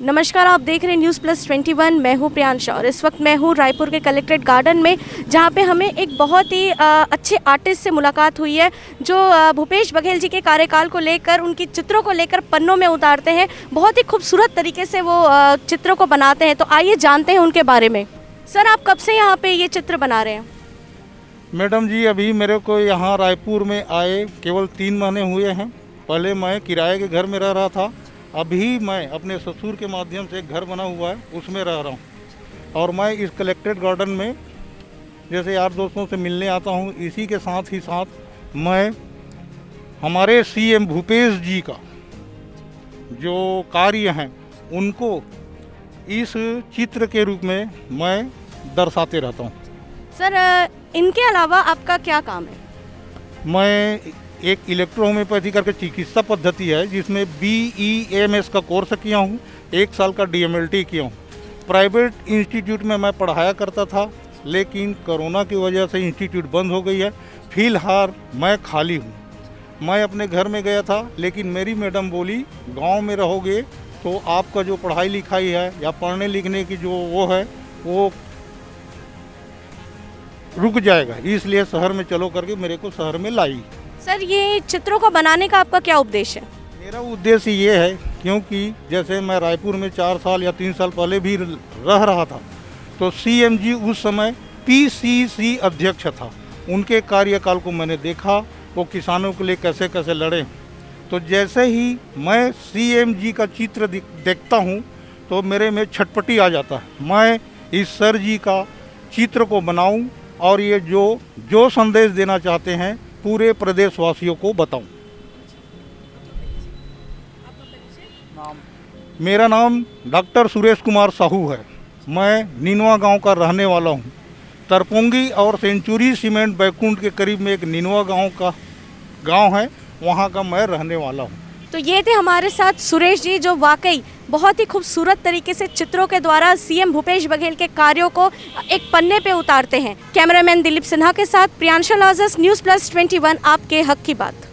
नमस्कार, आप देख रहे हैं न्यूज़ प्लस 21। मैं हूं प्रियांशा और इस वक्त मैं हूं रायपुर के कलेक्ट्रेट गार्डन में, जहां पे हमें एक बहुत ही अच्छे आर्टिस्ट से मुलाकात हुई है, जो भूपेश बघेल जी के कार्यकाल को लेकर, उनकी चित्रों को लेकर पन्नों में उतारते हैं। बहुत ही खूबसूरत तरीके से वो चित्रों को बनाते हैं। तो आइए जानते हैं उनके बारे में। सर, आप कब से यहाँ पे ये चित्र बना रहे हैं? मैडम जी, अभी मेरे को यहाँ रायपुर में आए केवल 3 महीने हुए हैं। पहले मैं किराए के घर में रह रहा था। अभी मैं अपने ससुर के माध्यम से एक घर बना हुआ है, उसमें रह रहा हूँ। और मैं इस कलेक्ट्रेट गार्डन में जैसे यार दोस्तों से मिलने आता हूँ, इसी के साथ ही साथ मैं हमारे सीएम भूपेश जी का जो कार्य हैं उनको इस चित्र के रूप में मैं दर्शाते रहता हूँ। सर, इनके अलावा आपका क्या काम है? मैं एक इलेक्ट्रोहोम्योपैथी करके चिकित्सा पद्धति है, जिसमें BEMS का कोर्स किया हूँ, 1 साल का DMLT किया हूँ। प्राइवेट इंस्टीट्यूट में मैं पढ़ाया करता था, लेकिन कोरोना की वजह से इंस्टीट्यूट बंद हो गई है। फिलहाल मैं खाली हूँ। मैं अपने घर में गया था, लेकिन मेरी मैडम बोली गांव में रहोगे तो आपका जो पढ़ाई लिखाई है या पढ़ने लिखने की जो वो है वो रुक जाएगा, इसलिए शहर में चलो करके मेरे को शहर में लाई। सर, ये चित्रों को बनाने का आपका क्या उद्देश्य है? मेरा उद्देश्य ये है, क्योंकि जैसे मैं रायपुर में 4 साल या 3 साल पहले भी रह रहा था, तो CM जी उस समय PCC अध्यक्ष था। उनके कार्यकाल को मैंने देखा, वो किसानों के लिए कैसे कैसे लड़े। तो जैसे ही मैं CM जी का चित्र देखता हूँ तो मेरे में छटपटी आ जाता है। मैं इस सर जी का चित्र को बनाऊं और ये जो संदेश देना चाहते हैं पूरे प्रदेशवासियों को बताऊं। मेरा नाम डॉक्टर सुरेश कुमार साहू है। मैं निनवा गांव का रहने वाला हूं। तरपुंगी और सेंचुरी सीमेंट बैकुंठ के करीब में एक निनवा गांव है, वहां का मैं रहने वाला हूं। तो ये थे हमारे साथ सुरेश जी, जो वाकई बहुत ही खूबसूरत तरीके से चित्रों के द्वारा CM भूपेश बघेल के कार्यों को एक पन्ने पे उतारते हैं। कैमरामैन दिलीप सिन्हा के साथ प्रियांशा लाजस, न्यूज़ प्लस 21, आपके हक की बात।